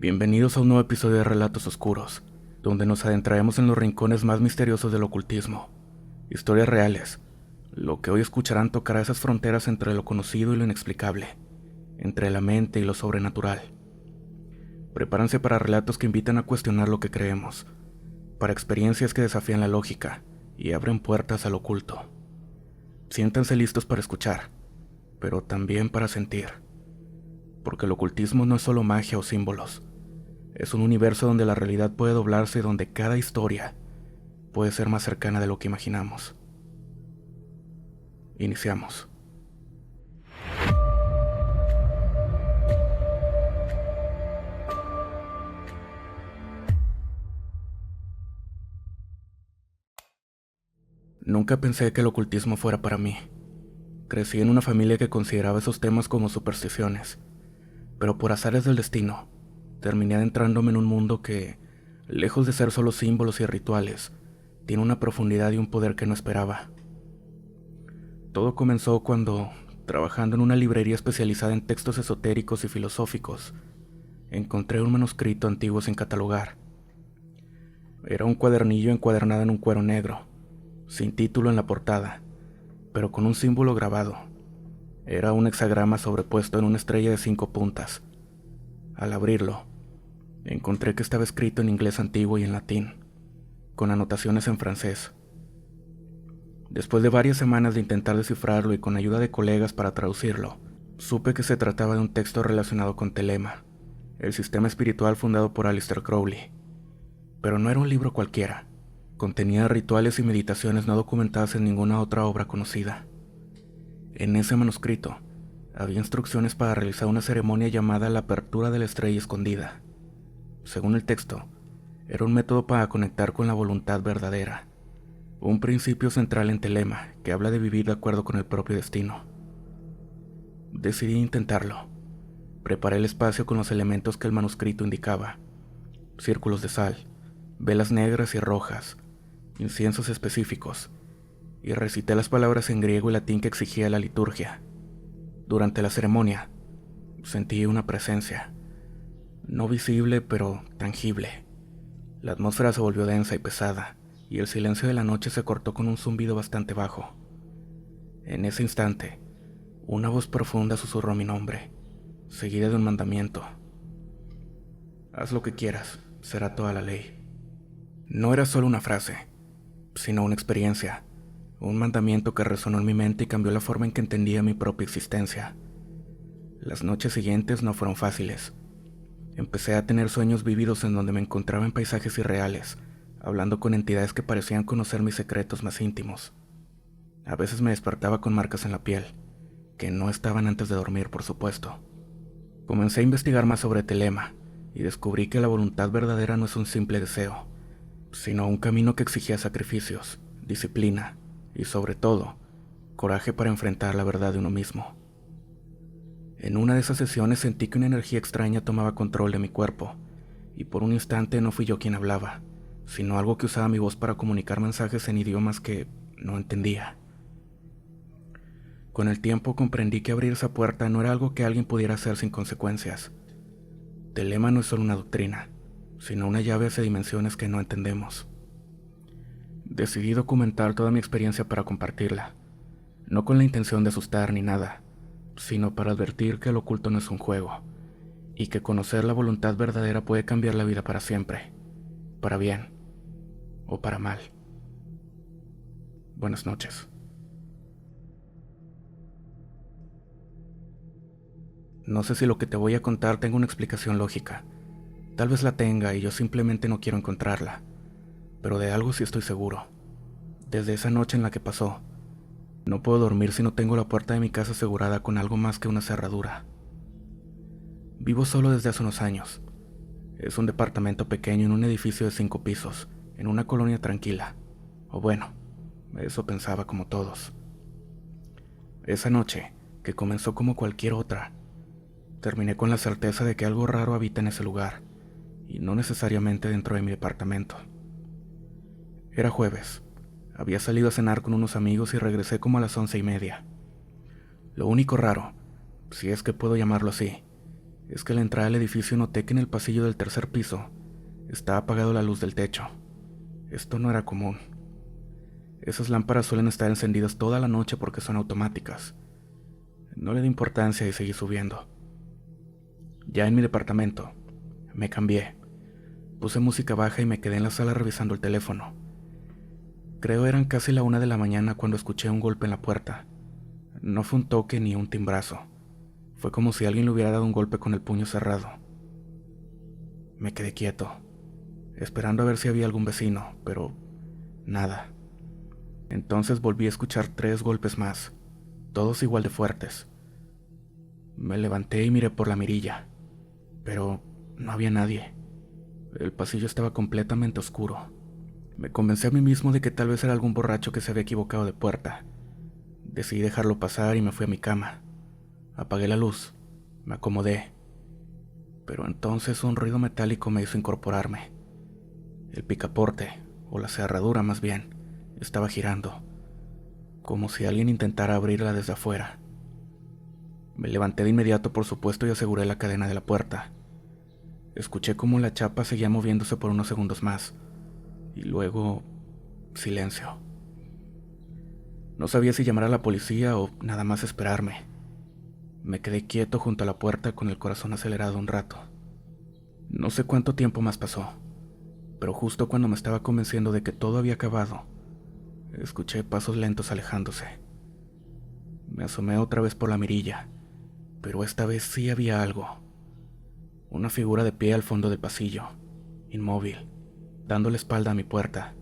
Bienvenidos a un nuevo episodio de Relatos Oscuros, donde nos adentraremos en los rincones más misteriosos del ocultismo. Historias reales. Lo que hoy escucharán tocará esas fronteras entre lo conocido y lo inexplicable, entre la mente y lo sobrenatural. Prepárense para relatos que invitan a cuestionar lo que creemos, para experiencias que desafían la lógica y abren puertas al oculto. Siéntanse listos para escuchar, pero también para sentir, porque el ocultismo no es solo magia o símbolos. Es un universo donde la realidad puede doblarse y donde cada historia puede ser más cercana de lo que imaginamos. Iniciamos. Nunca pensé que el ocultismo fuera para mí. Crecí en una familia que consideraba esos temas como supersticiones, pero por azares del destino, terminé adentrándome en un mundo que, lejos de ser solo símbolos y rituales, tiene una profundidad y un poder que no esperaba. Todo comenzó cuando, trabajando en una librería especializada en textos esotéricos y filosóficos, encontré un manuscrito antiguo sin catalogar. Era un cuadernillo encuadernado en un cuero negro, sin título en la portada, pero con un símbolo grabado. Era un hexagrama sobrepuesto en una estrella de 5 puntas. Al abrirlo, encontré que estaba escrito en inglés antiguo y en latín, con anotaciones en francés. Después de varias semanas de intentar descifrarlo y con ayuda de colegas para traducirlo, supe que se trataba de un texto relacionado con Thelema, el sistema espiritual fundado por Aleister Crowley. Pero no era un libro cualquiera. Contenía rituales y meditaciones no documentadas en ninguna otra obra conocida. En ese manuscrito había instrucciones para realizar una ceremonia llamada la apertura de la estrella escondida. Según el texto, era un método para conectar con la voluntad verdadera, un principio central en Thelema que habla de vivir de acuerdo con el propio destino. Decidí intentarlo. Preparé el espacio con los elementos que el manuscrito indicaba: círculos de sal, velas negras y rojas, inciensos específicos, y recité las palabras en griego y latín que exigía la liturgia. Durante la ceremonia, sentí una presencia, no visible pero tangible. La atmósfera se volvió densa y pesada, y el silencio de la noche se cortó con un zumbido bastante bajo. En ese instante, una voz profunda susurró mi nombre, seguida de un mandamiento: haz lo que quieras, será toda la ley. No era solo una frase, sino una experiencia, un mandamiento que resonó en mi mente y cambió la forma en que entendía mi propia existencia. Las noches siguientes no fueron fáciles. Empecé a tener sueños vívidos en donde me encontraba en paisajes irreales, hablando con entidades que parecían conocer mis secretos más íntimos. A veces me despertaba con marcas en la piel, que no estaban antes de dormir, por supuesto. Comencé a investigar más sobre Thelema y descubrí que la voluntad verdadera no es un simple deseo, sino un camino que exigía sacrificios, disciplina y, sobre todo, coraje para enfrentar la verdad de uno mismo. En una de esas sesiones sentí que una energía extraña tomaba control de mi cuerpo, y por un instante no fui yo quien hablaba, sino algo que usaba mi voz para comunicar mensajes en idiomas que no entendía. Con el tiempo comprendí que abrir esa puerta no era algo que alguien pudiera hacer sin consecuencias. Thelema no es solo una doctrina, sino una llave hacia dimensiones que no entendemos. Decidí documentar toda mi experiencia para compartirla, no con la intención de asustar ni nada, sino para advertir que el oculto no es un juego, y que conocer la voluntad verdadera puede cambiar la vida para siempre, para bien o para mal. Buenas noches. No sé si lo que te voy a contar tenga una explicación lógica. Tal vez la tenga y yo simplemente no quiero encontrarla, pero de algo sí estoy seguro. Desde esa noche en la que pasó, no puedo dormir si no tengo la puerta de mi casa asegurada con algo más que una cerradura. Vivo solo desde hace unos años. Es un departamento pequeño en un edificio de 5 pisos, en una colonia tranquila. O bueno, eso pensaba, como todos. Esa noche, que comenzó como cualquier otra, terminé con la certeza de que algo raro habita en ese lugar, y no necesariamente dentro de mi departamento. Era jueves. Había salido a cenar con unos amigos y regresé como a las 11:30. Lo único raro, si es que puedo llamarlo así, es que al entrar al edificio noté que en el pasillo del tercer piso estaba apagada la luz del techo. Esto no era común. Esas lámparas suelen estar encendidas toda la noche porque son automáticas. No le di importancia y seguí subiendo. Ya en mi departamento, me cambié. Puse música baja y me quedé en la sala revisando el teléfono. Creo eran casi la 1 de la mañana cuando escuché un golpe en la puerta. No fue un toque ni un timbrazo. Fue como si alguien le hubiera dado un golpe con el puño cerrado. Me quedé quieto, esperando a ver si había algún vecino, pero nada. Entonces volví a escuchar 3 golpes más, todos igual de fuertes. Me levanté y miré por la mirilla, pero no había nadie. El pasillo estaba completamente oscuro. Me convencí a mí mismo de que tal vez era algún borracho que se había equivocado de puerta. Decidí dejarlo pasar y me fui a mi cama. Apagué la luz, me acomodé, pero entonces un ruido metálico me hizo incorporarme. El picaporte, o la cerradura más bien, estaba girando, como si alguien intentara abrirla desde afuera. Me levanté de inmediato, por supuesto, y aseguré la cadena de la puerta. Escuché cómo la chapa seguía moviéndose por unos segundos más, y luego silencio. No sabía si llamar a la policía o nada más esperarme. Me quedé quieto junto a la puerta con el corazón acelerado un rato. No sé cuánto tiempo más pasó, pero justo cuando me estaba convenciendo de que todo había acabado, escuché pasos lentos alejándose. Me asomé otra vez por la mirilla, pero esta vez sí había algo. Una figura de pie al fondo del pasillo, inmóvil, dando la espalda a mi puerta.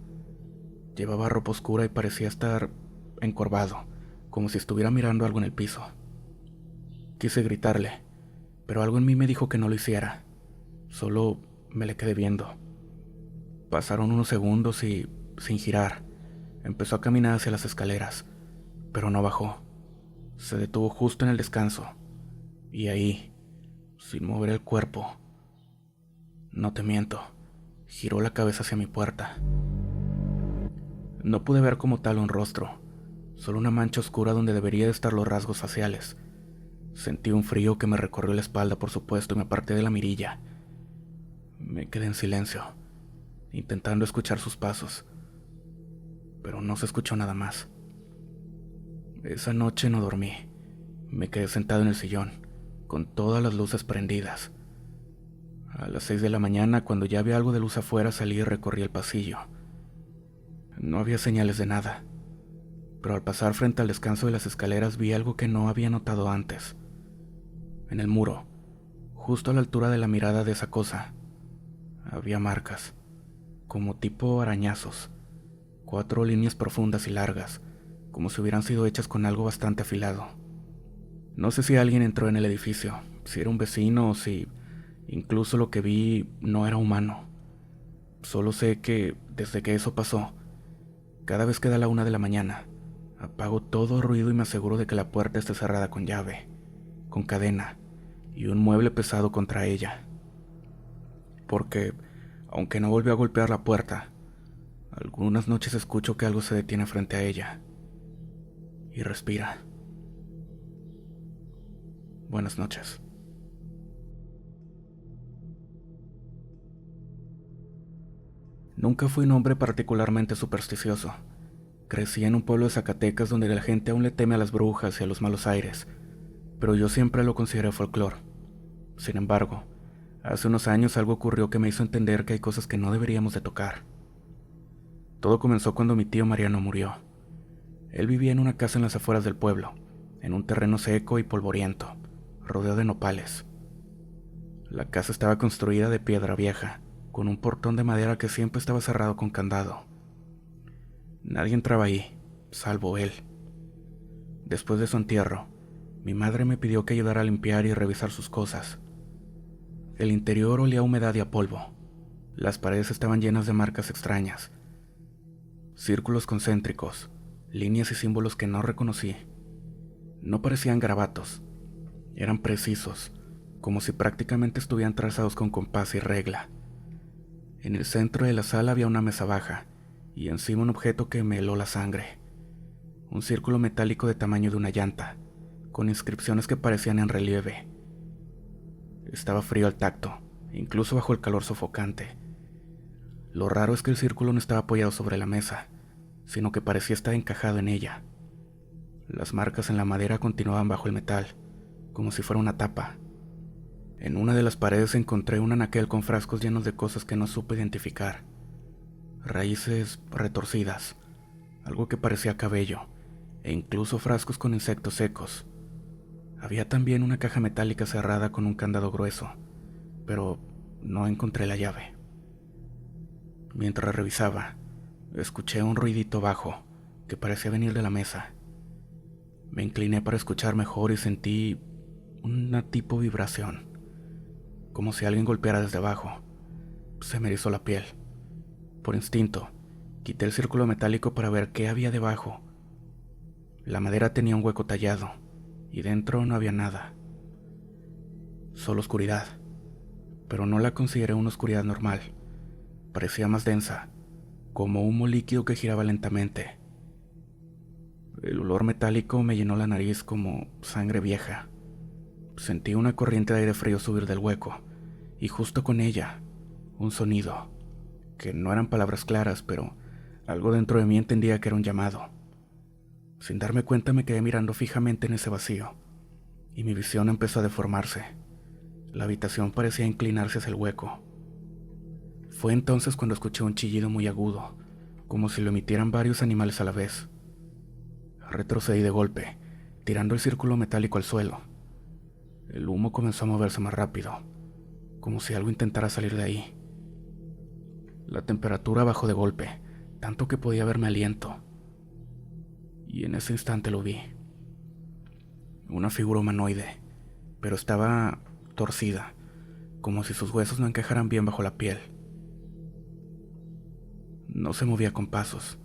Llevaba ropa oscura y parecía estar encorvado, como si estuviera mirando algo en el piso. Quise gritarle, pero algo en mí me dijo que no lo hiciera. Solo me le quedé viendo. Pasaron unos segundos y, sin girar, empezó a caminar hacia las escaleras, pero no bajó. Se detuvo justo en el descanso, y ahí, sin mover el cuerpo, no te miento, giró la cabeza hacia mi puerta. No pude ver como tal un rostro, solo una mancha oscura donde debería de estar los rasgos faciales. Sentí un frío que me recorrió la espalda, por supuesto, y me aparté de la mirilla. Me quedé en silencio, intentando escuchar sus pasos, pero no se escuchó nada más. Esa noche no dormí. Me quedé sentado en el sillón, con todas las luces prendidas. A las 6 de la mañana, cuando ya había algo de luz afuera, salí y recorrí el pasillo. No había señales de nada, pero al pasar frente al descanso de las escaleras vi algo que no había notado antes. En el muro, justo a la altura de la mirada de esa cosa, había marcas, como tipo arañazos, 4 líneas profundas y largas, como si hubieran sido hechas con algo bastante afilado. No sé si alguien entró en el edificio, si era un vecino o si incluso lo que vi no era humano. Solo sé que, desde que eso pasó, cada vez que da la 1 de la mañana, apago todo ruido y me aseguro de que la puerta esté cerrada con llave, con cadena y un mueble pesado contra ella. Porque, aunque no volvió a golpear la puerta, algunas noches escucho que algo se detiene frente a ella y respira. Buenas noches. Nunca fui un hombre particularmente supersticioso. Crecí en un pueblo de Zacatecas donde la gente aún le teme a las brujas y a los malos aires, pero yo siempre lo consideré folclore. Sin embargo, hace unos años algo ocurrió que me hizo entender que hay cosas que no deberíamos de tocar. Todo comenzó cuando mi tío Mariano murió. Él vivía en una casa en las afueras del pueblo, en un terreno seco y polvoriento, rodeado de nopales. La casa estaba construida de piedra vieja, con un portón de madera que siempre estaba cerrado con candado. Nadie entraba ahí, salvo él. Después de su entierro, mi madre me pidió que ayudara a limpiar y revisar sus cosas. El interior olía a humedad y a polvo. Las paredes estaban llenas de marcas extrañas, círculos concéntricos, líneas y símbolos que no reconocí. No parecían garabatos, eran precisos, como si prácticamente estuvieran trazados con compás y regla. En el centro de la sala había una mesa baja, y encima un objeto que me heló la sangre. Un círculo metálico de tamaño de una llanta, con inscripciones que parecían en relieve. Estaba frío al tacto, incluso bajo el calor sofocante. Lo raro es que el círculo no estaba apoyado sobre la mesa, sino que parecía estar encajado en ella. Las marcas en la madera continuaban bajo el metal, como si fuera una tapa. En una de las paredes encontré un anaquel con frascos llenos de cosas que no supe identificar. Raíces retorcidas, algo que parecía cabello, e incluso frascos con insectos secos. Había también una caja metálica cerrada con un candado grueso, pero no encontré la llave. Mientras revisaba, escuché un ruidito bajo que parecía venir de la mesa. Me incliné para escuchar mejor y sentí una tipo vibración, como si alguien golpeara desde abajo. Se me erizó la piel. Por instinto, quité el círculo metálico para ver qué había debajo. La madera tenía un hueco tallado, y dentro no había nada. Solo oscuridad, pero no la consideré una oscuridad normal. Parecía más densa, como humo líquido que giraba lentamente. El olor metálico me llenó la nariz como sangre vieja. Sentí una corriente de aire frío subir del hueco, y justo con ella, un sonido, que no eran palabras claras, pero algo dentro de mí entendía que era un llamado. Sin darme cuenta me quedé mirando fijamente en ese vacío, y mi visión empezó a deformarse. La habitación parecía inclinarse hacia el hueco. Fue entonces cuando escuché un chillido muy agudo, como si lo emitieran varios animales a la vez. Retrocedí de golpe, tirando el círculo metálico al suelo. El humo comenzó a moverse más rápido, como si algo intentara salir de ahí. La temperatura bajó de golpe, tanto que podía verme aliento. Y en ese instante lo vi. Una figura humanoide, pero estaba torcida, como si sus huesos no encajaran bien bajo la piel. No se movía con pasos,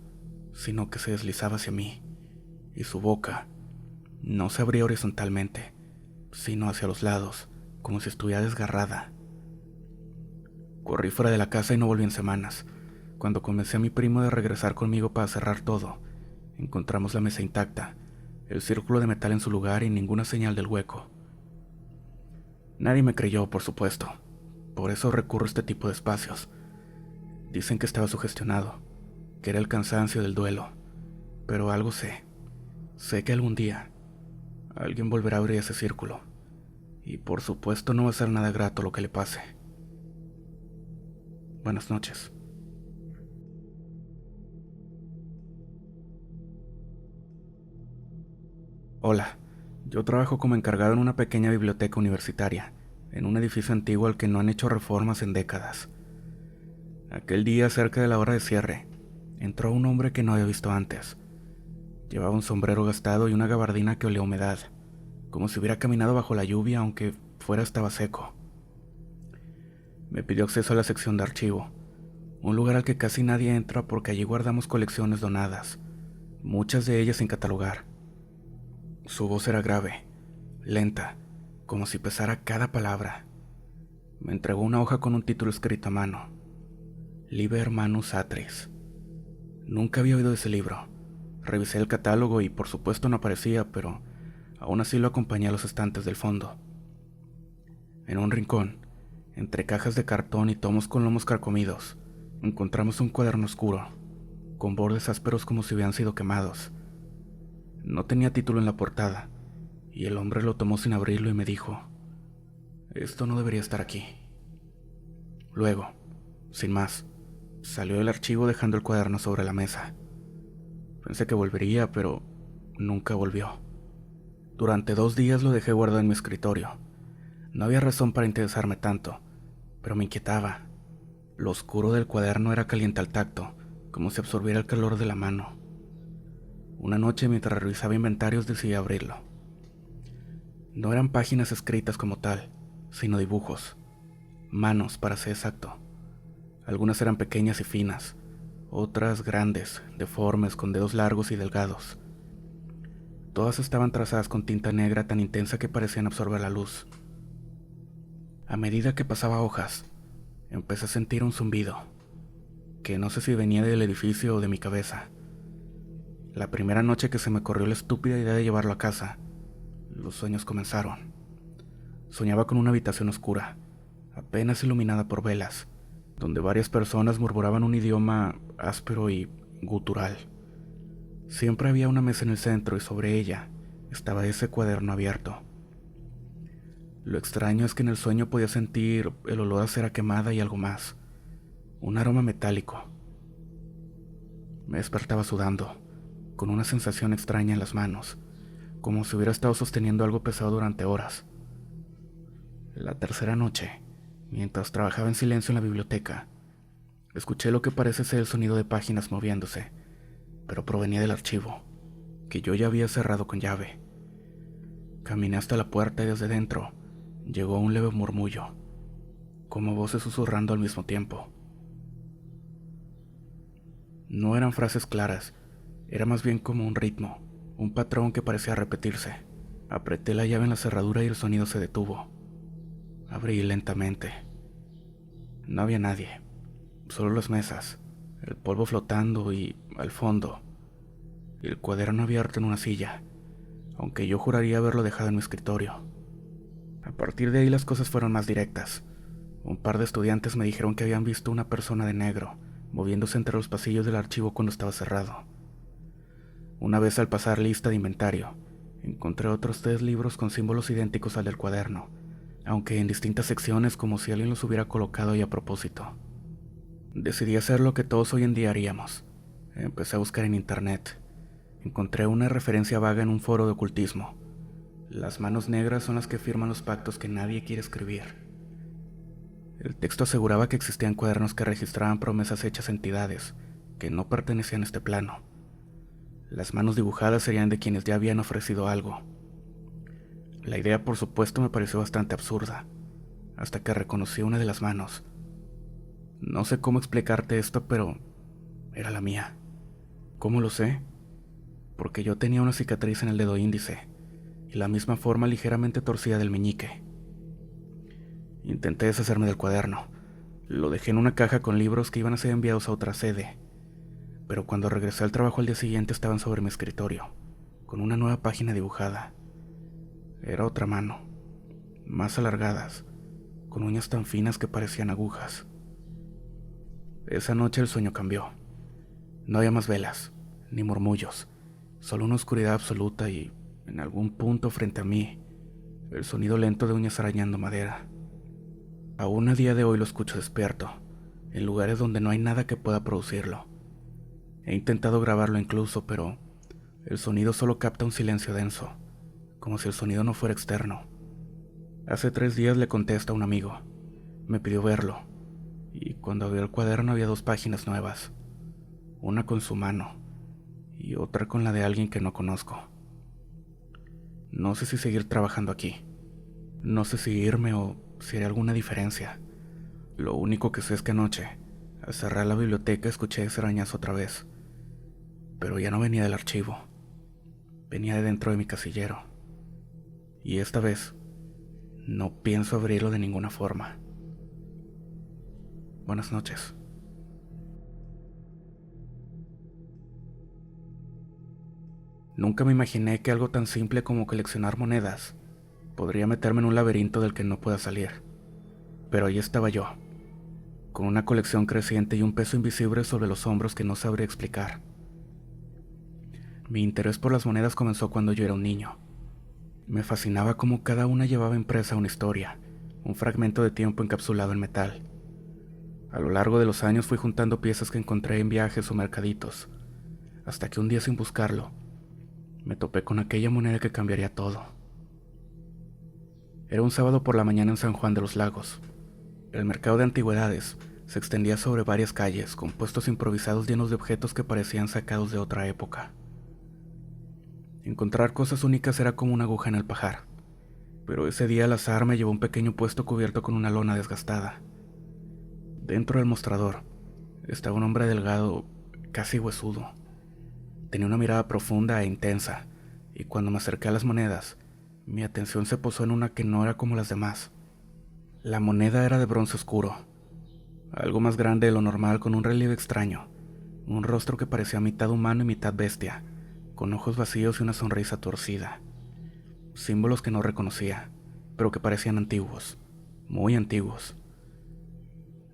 sino que se deslizaba hacia mí, y su boca no se abría horizontalmente, sino hacia los lados, como si estuviera desgarrada. Corrí fuera de la casa y no volví en semanas. Cuando convencí a mi primo de regresar conmigo para cerrar todo, encontramos la mesa intacta, el círculo de metal en su lugar y ninguna señal del hueco. Nadie me creyó, por supuesto. Por eso recurro a este tipo de espacios. Dicen que estaba sugestionado, que era el cansancio del duelo, pero algo sé. Sé que algún día alguien volverá a abrir ese círculo, y por supuesto no va a ser nada grato lo que le pase. Buenas noches. Hola, yo trabajo como encargado en una pequeña biblioteca universitaria, en un edificio antiguo al que no han hecho reformas en décadas. Aquel día, cerca de la hora de cierre, entró un hombre que no había visto antes. Llevaba un sombrero gastado y una gabardina que olía a humedad, como si hubiera caminado bajo la lluvia aunque fuera estaba seco. Me pidió acceso a la sección de archivo, un lugar al que casi nadie entra porque allí guardamos colecciones donadas, muchas de ellas sin catalogar. Su voz era grave, lenta, como si pesara cada palabra. Me entregó una hoja con un título escrito a mano: Liber Manus Atris. Nunca había oído de ese libro. Revisé el catálogo y por supuesto no aparecía, pero aún así lo acompañé a los estantes del fondo. En un rincón, entre cajas de cartón y tomos con lomos carcomidos, encontramos un cuaderno oscuro, con bordes ásperos como si hubieran sido quemados. No tenía título en la portada, y el hombre lo tomó sin abrirlo y me dijo: «Esto no debería estar aquí». Luego, sin más, salió del archivo dejando el cuaderno sobre la mesa. Pensé que volvería, pero nunca volvió. Durante 2 días lo dejé guardado en mi escritorio. No había razón para interesarme tanto, pero me inquietaba. Lo oscuro del cuaderno era caliente al tacto, como si absorbiera el calor de la mano. Una noche, mientras revisaba inventarios, decidí abrirlo. No eran páginas escritas como tal, sino dibujos. Manos, para ser exacto. Algunas eran pequeñas y finas, otras grandes, deformes, con dedos largos y delgados. Todas estaban trazadas con tinta negra tan intensa que parecían absorber la luz. A medida que pasaba hojas, empecé a sentir un zumbido, que no sé si venía del edificio o de mi cabeza. La primera noche que se me corrió la estúpida idea de llevarlo a casa, los sueños comenzaron. Soñaba con una habitación oscura, apenas iluminada por velas, donde varias personas murmuraban un idioma áspero y gutural. Siempre había una mesa en el centro y sobre ella estaba ese cuaderno abierto. Lo extraño es que en el sueño podía sentir el olor a cera quemada y algo más, un aroma metálico. Me despertaba sudando, con una sensación extraña en las manos, como si hubiera estado sosteniendo algo pesado durante horas. La tercera noche, mientras trabajaba en silencio en la biblioteca, escuché lo que parece ser el sonido de páginas moviéndose, pero provenía del archivo, que yo ya había cerrado con llave. Caminé hasta la puerta y desde dentro llegó un leve murmullo, como voces susurrando al mismo tiempo. No eran frases claras, era más bien como un ritmo, un patrón que parecía repetirse. Apreté la llave en la cerradura y el sonido se detuvo. Abrí lentamente. No había nadie, solo las mesas, el polvo flotando y, al fondo, el cuaderno abierto en una silla, aunque yo juraría haberlo dejado en mi escritorio. A partir de ahí las cosas fueron más directas. Un par de estudiantes me dijeron que habían visto una persona de negro moviéndose entre los pasillos del archivo cuando estaba cerrado. Una vez al pasar lista de inventario, encontré otros 3 libros con símbolos idénticos al del cuaderno, aunque en distintas secciones como si alguien los hubiera colocado ahí a propósito. Decidí hacer lo que todos hoy en día haríamos. Empecé a buscar en internet. Encontré una referencia vaga en un foro de ocultismo. Las manos negras son las que firman los pactos que nadie quiere escribir. El texto aseguraba que existían cuadernos que registraban promesas hechas a entidades que no pertenecían a este plano. Las manos dibujadas serían de quienes ya habían ofrecido algo. La idea, por supuesto, me pareció bastante absurda, hasta que reconocí una de las manos. No sé cómo explicarte esto, pero era la mía. ¿Cómo lo sé? Porque yo tenía una cicatriz en el dedo índice y la misma forma ligeramente torcida del meñique. Intenté deshacerme del cuaderno. Lo dejé en una caja con libros que iban a ser enviados a otra sede, pero cuando regresé al trabajo al día siguiente estaban sobre mi escritorio, con una nueva página dibujada. Era otra mano, más alargadas, con uñas tan finas que parecían agujas. Esa noche el sueño cambió. No había más velas, ni murmullos, solo una oscuridad absoluta y, en algún punto frente a mí, el sonido lento de uñas arañando madera. Aún a día de hoy lo escucho despierto, en lugares donde no hay nada que pueda producirlo. He intentado grabarlo incluso, pero el sonido solo capta un silencio denso, como si el sonido no fuera externo. Hace 3 días le conté esto a un amigo. Me pidió verlo, y cuando abrió el cuaderno había 2 páginas nuevas, una con su mano y otra con la de alguien que no conozco. No sé si seguir trabajando aquí, no sé si irme o si haré alguna diferencia. Lo único que sé es que anoche, al cerrar la biblioteca, escuché ese arañazo otra vez, pero ya no venía del archivo, venía de dentro de mi casillero, y esta vez no pienso abrirlo de ninguna forma. Buenas noches. Nunca me imaginé que algo tan simple como coleccionar monedas podría meterme en un laberinto del que no pueda salir. Pero ahí estaba yo, con una colección creciente y un peso invisible sobre los hombros que no sabría explicar. Mi interés por las monedas comenzó cuando yo era un niño. Me fascinaba cómo cada una llevaba impresa una historia, un fragmento de tiempo encapsulado en metal. A lo largo de los años fui juntando piezas que encontré en viajes o mercaditos, hasta que un día, sin buscarlo, me topé con aquella moneda que cambiaría todo. Era un sábado por la mañana en San Juan de los Lagos. El mercado de antigüedades se extendía sobre varias calles, con puestos improvisados llenos de objetos que parecían sacados de otra época. Encontrar cosas únicas era como una aguja en el pajar, pero ese día al azar me llevó a un pequeño puesto cubierto con una lona desgastada. Dentro del mostrador estaba un hombre delgado, casi huesudo. Tenía una mirada profunda e intensa, y cuando me acerqué a las monedas, mi atención se posó en una que no era como las demás. La moneda era de bronce oscuro, algo más grande de lo normal, con un relieve extraño, un rostro que parecía mitad humano y mitad bestia, con ojos vacíos y una sonrisa torcida. Símbolos que no reconocía, pero que parecían antiguos, muy antiguos.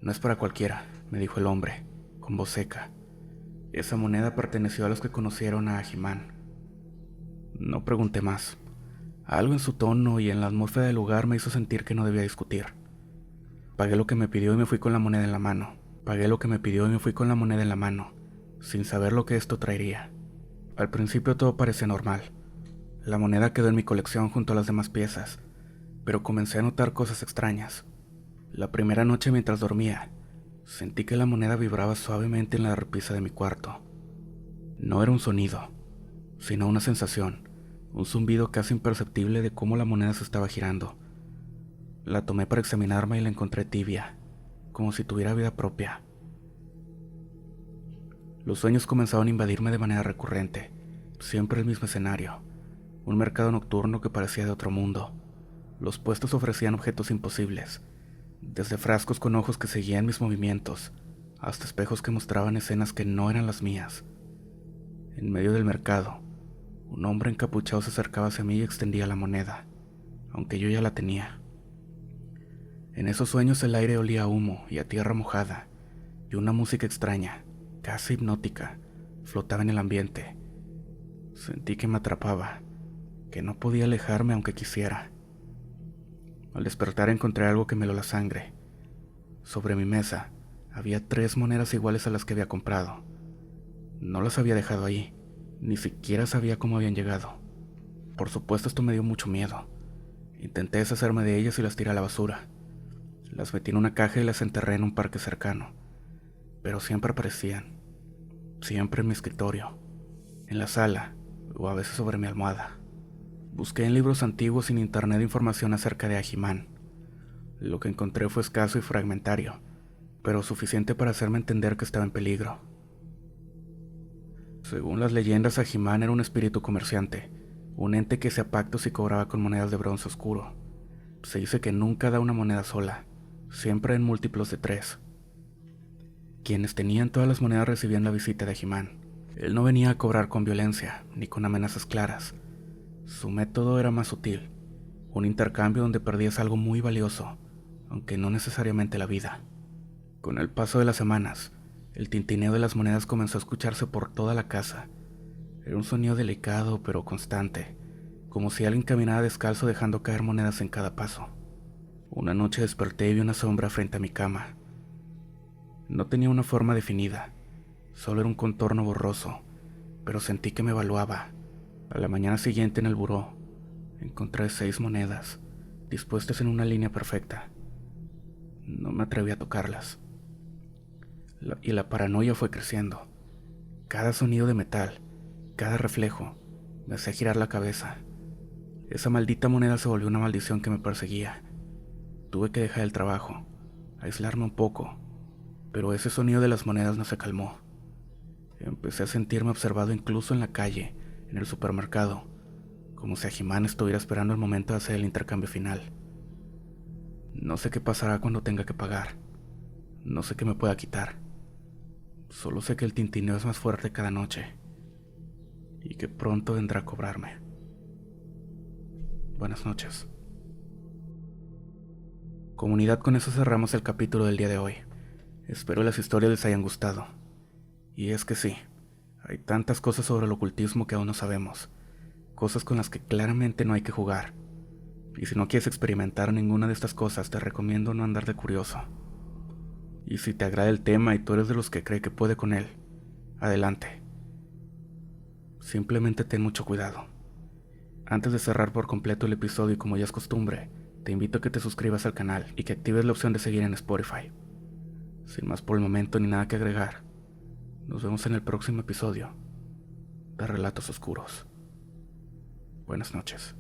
No es para cualquiera, me dijo el hombre, con voz seca. Esa moneda perteneció a los que conocieron a Ahimán. No pregunté más. Algo en su tono y en la atmósfera del lugar me hizo sentir que no debía discutir. Pagué lo que me pidió y me fui con la moneda en la mano. Sin saber lo que esto traería. Al principio todo parecía normal. La moneda quedó en mi colección junto a las demás piezas, pero comencé a notar cosas extrañas. La primera noche mientras dormía, sentí que la moneda vibraba suavemente en la repisa de mi cuarto. No era un sonido, sino una sensación, un zumbido casi imperceptible de cómo la moneda se estaba girando. La tomé para examinarme y la encontré tibia, como si tuviera vida propia. Los sueños comenzaron a invadirme de manera recurrente, siempre el mismo escenario, un mercado nocturno que parecía de otro mundo. Los puestos ofrecían objetos imposibles, desde frascos con ojos que seguían mis movimientos, hasta espejos que mostraban escenas que no eran las mías. En medio del mercado, un hombre encapuchado se acercaba hacia mí y extendía la moneda, aunque yo ya la tenía. En esos sueños el aire olía a humo y a tierra mojada, y una música extraña, casi hipnótica, flotaba en el ambiente. Sentí que me atrapaba, que no podía alejarme aunque quisiera. Al despertar encontré algo que me heló la sangre. Sobre mi mesa había 3 monedas iguales a las que había comprado. No las había dejado ahí, ni siquiera sabía cómo habían llegado. Por supuesto esto me dio mucho miedo. Intenté deshacerme de ellas y las tiré a la basura. Las metí en una caja y las enterré en un parque cercano. Pero siempre aparecían, siempre en mi escritorio, en la sala o a veces sobre mi almohada. Busqué en libros antiguos y en internet información acerca de Ahimán. Lo que encontré fue escaso y fragmentario, pero suficiente para hacerme entender que estaba en peligro. Según las leyendas, Ahimán era un espíritu comerciante, un ente que hacía pactos y cobraba con monedas de bronce oscuro. Se dice que nunca da una moneda sola, siempre en múltiplos de 3. Quienes tenían todas las monedas recibían la visita de Ahimán. Él no venía a cobrar con violencia, ni con amenazas claras. Su método era más sutil, un intercambio donde perdías algo muy valioso, aunque no necesariamente la vida. Con el paso de las semanas, el tintineo de las monedas comenzó a escucharse por toda la casa. Era un sonido delicado pero constante, como si alguien caminara descalzo dejando caer monedas en cada paso. Una noche desperté y vi una sombra frente a mi cama. No tenía una forma definida, solo era un contorno borroso, pero sentí que me evaluaba. A la mañana siguiente en el buró, encontré 6 monedas, dispuestas en una línea perfecta. No me atreví a tocarlas. Y la paranoia fue creciendo. Cada sonido de metal, cada reflejo, me hacía girar la cabeza. Esa maldita moneda se volvió una maldición que me perseguía. Tuve que dejar el trabajo, aislarme un poco, pero ese sonido de las monedas no se calmó. Empecé a sentirme observado incluso en la calle, en el supermercado, como si Ahimán estuviera esperando el momento de hacer el intercambio final. No sé qué pasará cuando tenga que pagar. No sé qué me pueda quitar. Solo sé que el tintineo es más fuerte cada noche y que pronto vendrá a cobrarme. Buenas noches. Comunidad, con eso cerramos el capítulo del día de hoy. Espero las historias les hayan gustado. Y es que sí, hay tantas cosas sobre el ocultismo que aún no sabemos, cosas con las que claramente no hay que jugar. Y si no quieres experimentar ninguna de estas cosas, te recomiendo no andar de curioso. Y si te agrada el tema y tú eres de los que cree que puede con él, adelante. Simplemente ten mucho cuidado. Antes de cerrar por completo el episodio, y como ya es costumbre, te invito a que te suscribas al canal y que actives la opción de seguir en Spotify. Sin más por el momento ni nada que agregar, nos vemos en el próximo episodio de Relatos Oscuros. Buenas noches.